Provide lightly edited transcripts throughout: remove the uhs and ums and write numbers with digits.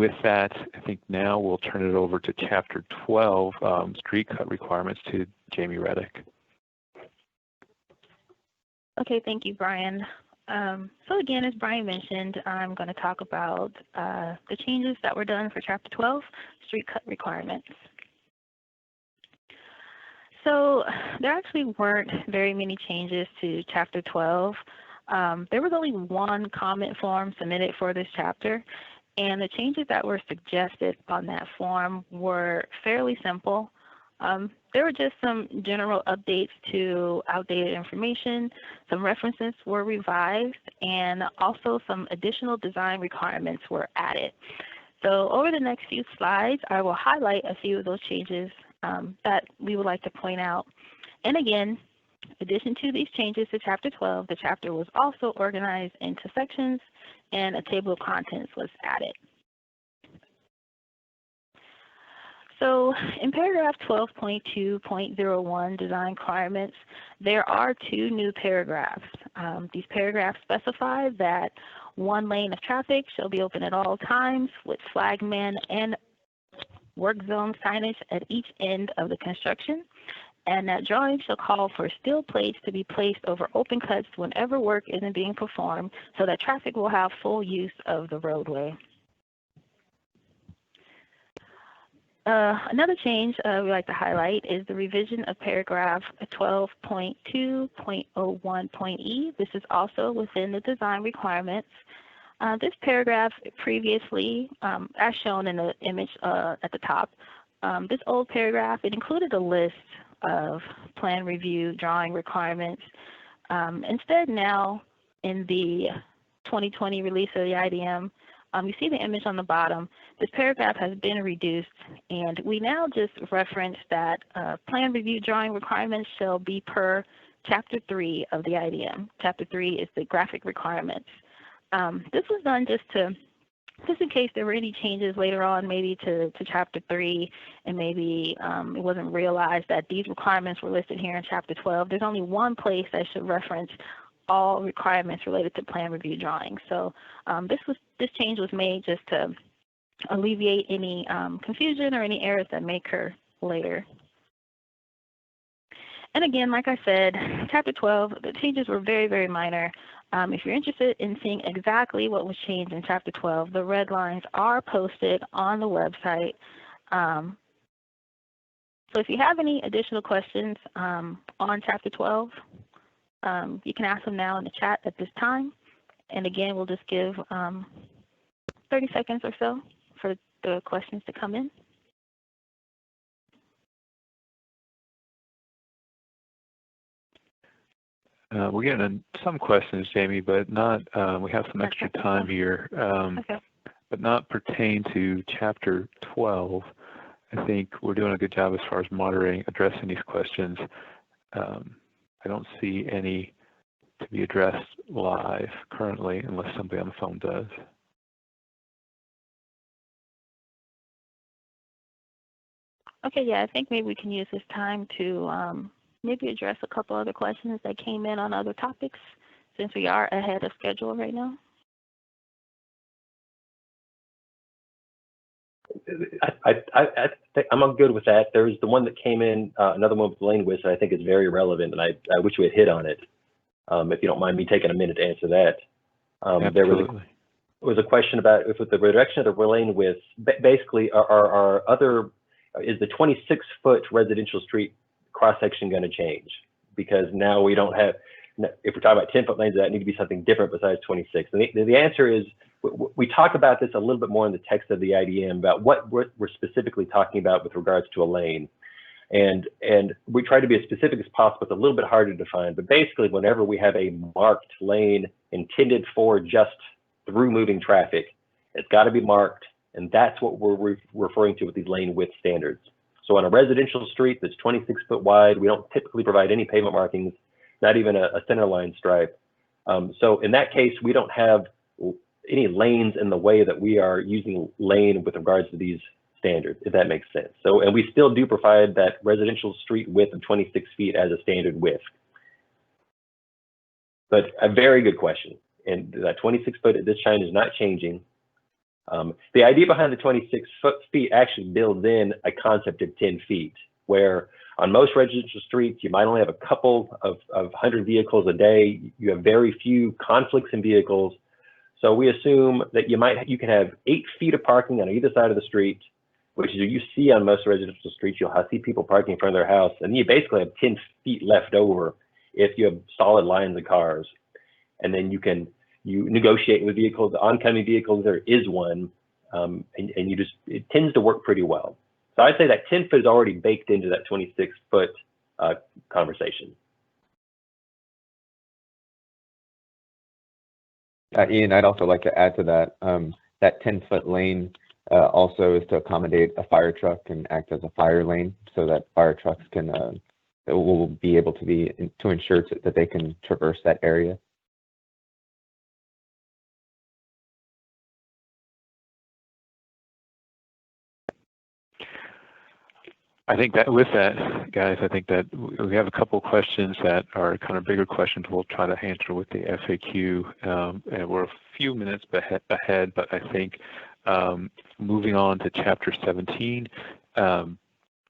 with that, I think now we'll turn it over to Chapter 12, Street Cut Requirements, to Jamie Reddick. Okay, thank you, Brian. So again, as Brian mentioned, I'm going to talk about the changes that were done for Chapter 12, Street Cut Requirements. So there actually weren't very many changes to Chapter 12. There was only one comment form submitted for this chapter, and the changes that were suggested on that form were fairly simple. There were just some general updates to outdated information, some references were revised, and also some additional design requirements were added. So over the next few slides, I will highlight a few of those changes that we would like to point out. And again, in addition to these changes to Chapter 12, the chapter was also organized into sections and a table of contents was added. So in paragraph 12.2.01 design requirements, there are two new paragraphs. These paragraphs specify that one lane of traffic shall be open at all times with flagman and work zone signage at each end of the construction, and that drawing shall call for steel plates to be placed over open cuts whenever work isn't being performed so that traffic will have full use of the roadway. Another change we like to highlight is the revision of paragraph 12.2.01.e. This is also within the design requirements. This paragraph previously, as shown in the image at the top, this old paragraph, it included a list of plan review drawing requirements. Instead now, in the 2020 release of the IDM, you see the image on the bottom. This paragraph has been reduced, and we now just reference that plan review drawing requirements shall be per Chapter 3 of the IDM. Chapter 3 is the graphic requirements. This was done just in case there were any changes later on, maybe to Chapter 3, and maybe it wasn't realized that these requirements were listed here in Chapter 12. There's only one place that should reference all requirements related to plan review drawing. So this change was made just to alleviate any confusion or any errors that may occur later. And again, like I said, Chapter 12, the changes were very, very minor. If you're interested in seeing exactly what was changed in Chapter 12, the red lines are posted on the website. So if you have any additional questions on Chapter 12, you can ask them now in the chat at this time. And again, we'll just give 30 seconds or so for the questions to come in. We're getting some questions, Jamie, but not, we have some extra time here, but not pertain to Chapter 12. I think we're doing a good job as far as moderating, addressing these questions. I don't see any to be addressed live currently, unless somebody on the phone does. Okay, yeah, I think maybe we can use this time to maybe address a couple other questions that came in on other topics, since we are ahead of schedule right now. I'm good with that. There's the one that came in, another one with lane width, that I think is very relevant, and I wish we had hit on it. If you don't mind me taking a minute to answer that. There was a question about if with the reduction of the lane width, basically is the 26-foot residential street cross-section going to change? Because now we don't have, if we're talking about 10-foot lanes, that need to be something different besides 26. And the answer is, we talk about this a little bit more in the text of the IDM about what we're specifically talking about with regards to a lane. And we try to be as specific as possible. It's a little bit harder to define, but basically whenever we have a marked lane intended for just through moving traffic, it's got to be marked, and that's what we're referring to with these lane width standards. So on a residential street that's 26 foot wide, we don't typically provide any pavement markings, not even a center line stripe. So in that case, we don't have any lanes in the way that we are using lane with regards to these standards, if that makes sense. So, and we still do provide that residential street width of 26 feet as a standard width. But a very good question. And that 26 foot at this time is not changing. The idea behind the 26 feet actually builds in a concept of 10 feet, where on most residential streets, you might only have a couple of 100 vehicles a day. You have very few conflicts in vehicles. So we assume that you can have 8 feet of parking on either side of the street, which is you see on most residential streets. You'll see people parking in front of their house, and you basically have 10 feet left over if you have solid lines of cars. And then you negotiate with vehicles, the oncoming vehicles, there is one, and it tends to work pretty well. So I'd say that 10 foot is already baked into that 26 foot conversation. Ian, I'd also like to add to that, that 10-foot lane also is to accommodate a fire truck and act as a fire lane, so that fire trucks will be able to ensure that they can traverse that area. I think that with that, guys, I think that we have a couple of questions that are kind of bigger questions we'll try to answer with the FAQ. And we're a few minutes ahead, but I think moving on to Chapter 17,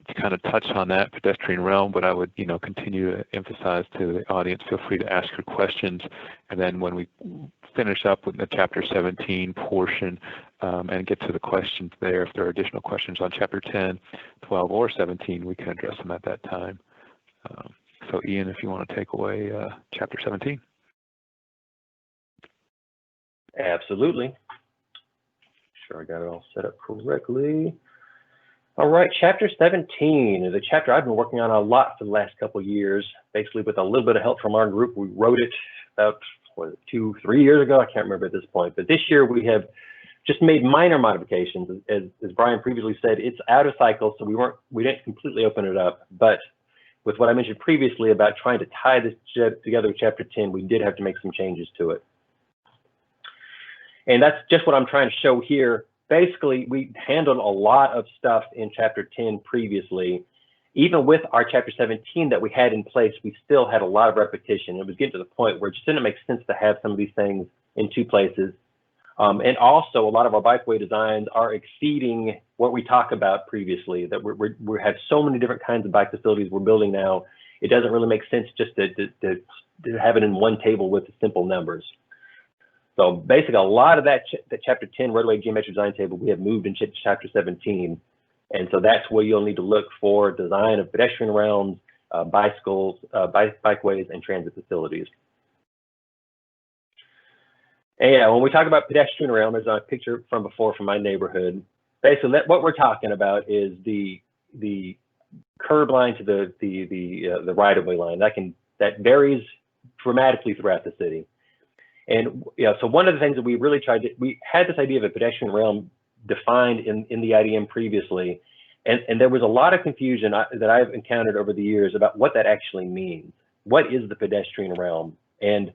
to kind of touch on that pedestrian realm, but I would, continue to emphasize to the audience, feel free to ask your questions. And then when we finish up with the Chapter 17 portion and get to the questions there, if there are additional questions on Chapter 10, 12, or 17, we can address them at that time. So Ian, if you want to take away Chapter 17. Absolutely. Sure, I got it all set up correctly. All right, Chapter 17 is a chapter I've been working on a lot for the last couple of years. Basically, with a little bit of help from our group, we wrote it about 2-3 years ago. I can't remember at this point, but this year we have just made minor modifications. As Brian previously said, it's out of cycle, so we didn't completely open it up. But with what I mentioned previously about trying to tie this together with Chapter 10, we did have to make some changes to it. And that's just what I'm trying to show here. Basically, we handled a lot of stuff in Chapter 10 previously. Even with our Chapter 17 that we had in place, we still had a lot of repetition. It was getting to the point where it just didn't make sense to have some of these things in two places. And also, a lot of our bikeway designs are exceeding what we talked about previously, that we have so many different kinds of bike facilities we're building now. It doesn't really make sense just to have it in one table with simple numbers. So basically, a lot of that Chapter 10 roadway geometric design table we have moved into Chapter 17. And so that's where you'll need to look for design of pedestrian realms, bicycles, bikeways, and transit facilities. And yeah, when we talk about pedestrian realm, there's a picture from before from my neighborhood. Basically, what we're talking about is the curb line to the right-of-way line. That varies dramatically throughout the city. And so one of the things that we really we had this idea of a pedestrian realm defined in the IDM previously, and there was a lot of confusion that I've encountered over the years about what that actually means. What is the pedestrian realm? And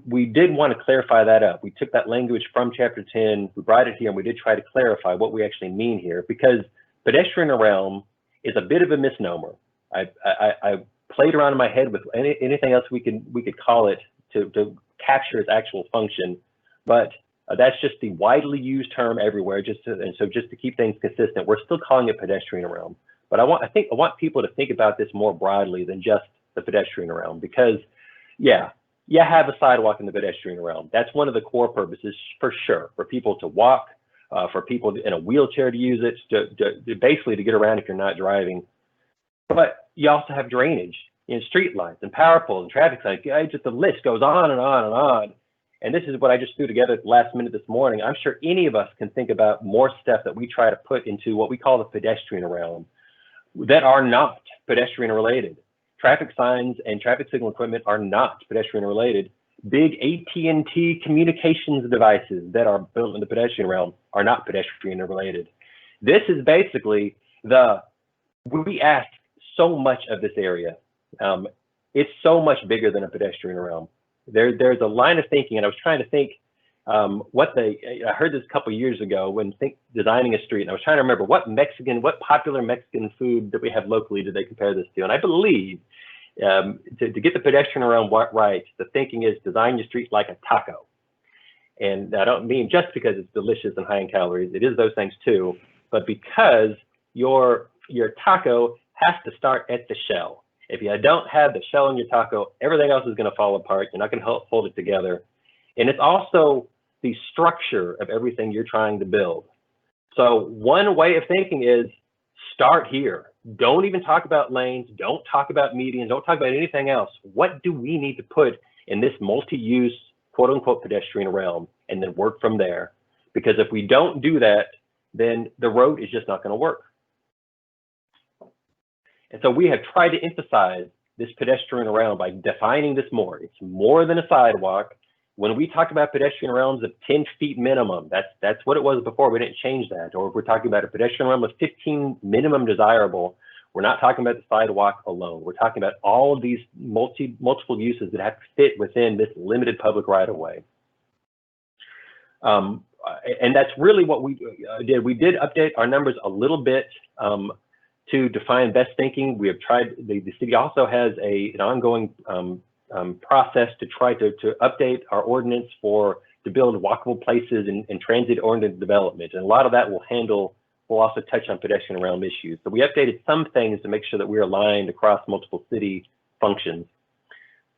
we did want to clarify that up. We took that language from Chapter 10, we brought it here, and we did try to clarify what we actually mean here, because pedestrian realm is a bit of a misnomer. I played around in my head with anything else we could call it to capture its actual function, but that's just the widely used term everywhere. And so just to keep things consistent, we're still calling it pedestrian realm. But I want people to think about this more broadly than just the pedestrian realm, because yeah, you have a sidewalk in the pedestrian realm. That's one of the core purposes for sure, for people to walk, for people in a wheelchair to use it, basically to get around if you're not driving. But you also have drainage, street lights and power poles and traffic signs. Just the list goes on and on and on. And this is what I just threw together at the last minute this morning. I'm sure any of us can think about more stuff that we try to put into what we call the pedestrian realm that are not pedestrian related. Traffic signs and traffic signal equipment are not pedestrian related. Big AT&T communications devices that are built in the pedestrian realm are not pedestrian related. This is basically we ask so much of this area. It's so much bigger than a pedestrian realm. There's a line of thinking, and I was trying to think I heard this a couple of years ago when designing a street, and I was trying to remember what popular Mexican food that we have locally did they compare this to. And I believe to get the pedestrian realm right, the thinking is design your street like a taco. And I don't mean just because it's delicious and high in calories. It is those things too, but because your taco has to start at the shell. If you don't have the shell in your taco, everything else is going to fall apart. You're not going to hold it together. And it's also the structure of everything you're trying to build. So one way of thinking is start here. Don't even talk about lanes. Don't talk about medians. Don't talk about anything else. What do we need to put in this multi-use, quote unquote, pedestrian realm, and then work from there? Because if we don't do that, then the road is just not going to work. And so we have tried to emphasize this pedestrian realm by defining this more. It's more than a sidewalk. When we talk about pedestrian realms of 10 feet minimum, that's what it was before. We didn't change that. Or if we're talking about a pedestrian realm of 15 minimum desirable, we're not talking about the sidewalk alone. We're talking about all of these multiple uses that have to fit within this limited public right-of-way. And that's really what we did. We did update our numbers a little bit to define best thinking. We have tried, the city also has an ongoing process to try to update our ordinance to build walkable places and transit-oriented development. And a lot of that will also touch on pedestrian realm issues. So we updated some things to make sure that we're aligned across multiple city functions.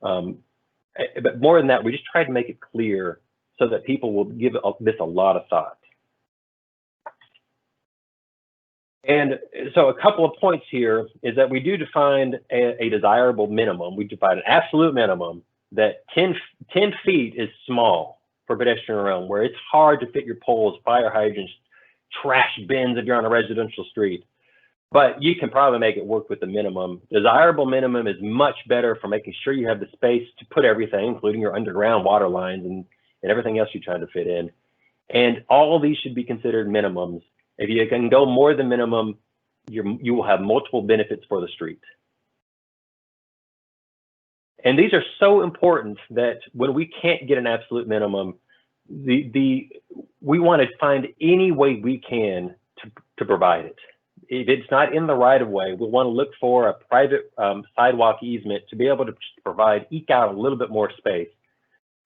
But more than that, we just tried to make it clear so that people will give this a lot of thought. And so a couple of points here is that we do define a desirable minimum. We define an absolute minimum that 10 feet is small for pedestrian realm, where it's hard to fit your poles, fire hydrants, trash bins if you're on a residential street. But you can probably make it work with the minimum. Desirable minimum is much better for making sure you have the space to put everything, including your underground water lines and everything else you're trying to fit in. And all of these should be considered minimums. If you can go more than minimum, you will have multiple benefits for the street. And these are so important that when we can't get an absolute minimum, we want to find any way we can to provide it. If it's not in the right of way, we'll want to look for a private sidewalk easement to be able to eke out a little bit more space.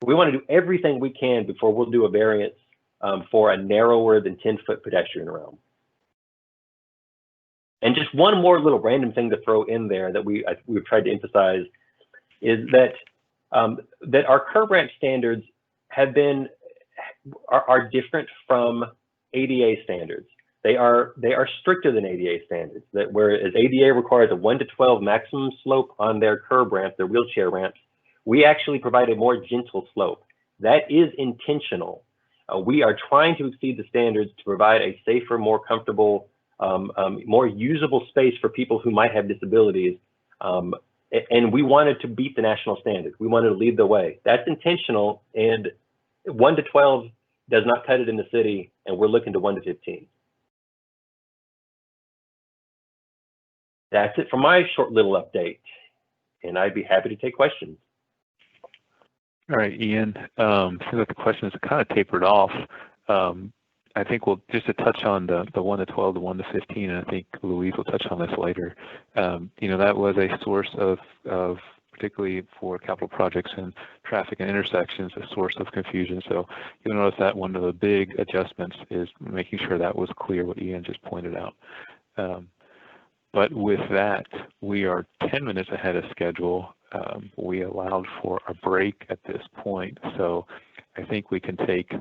We want to do everything we can before we'll do a variance for a narrower than 10-foot pedestrian realm. And just one more little random thing to throw in there that we've tried to emphasize is that that our curb ramp standards are different from ADA standards. They are stricter than ADA standards. That whereas ADA requires a 1 to 12 maximum slope on their curb ramps, their wheelchair ramps, we actually provide a more gentle slope. That is intentional. We are trying to exceed the standards to provide a safer, more comfortable, more usable space for people who might have disabilities. And we wanted to beat the national standard. We wanted to lead the way. That's intentional, and 1 to 12 does not cut it in the city, and we're looking to 1 to 15. That's it for my short little update, and I'd be happy to take questions. All right, Ian, seems like the questions kind of tapered off. I think we'll just to touch on the 1 to 12, the 1 to 15, and I think Louise will touch on this later. That was a source of particularly for capital projects and traffic and intersections, a source of confusion. So you'll notice that one of the big adjustments is making sure that was clear what Ian just pointed out. But with that, we are 10 minutes ahead of schedule. We allowed for a break at this point, so I think we can take,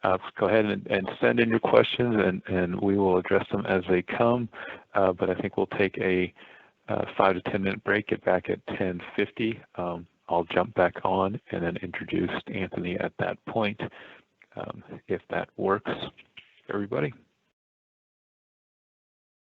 go ahead and send in your questions, and we will address them as they come. But I think we'll take a 5 to 10 minute break, get back at 10:50. I'll jump back on and then introduce Anthony at that point, if that works, everybody.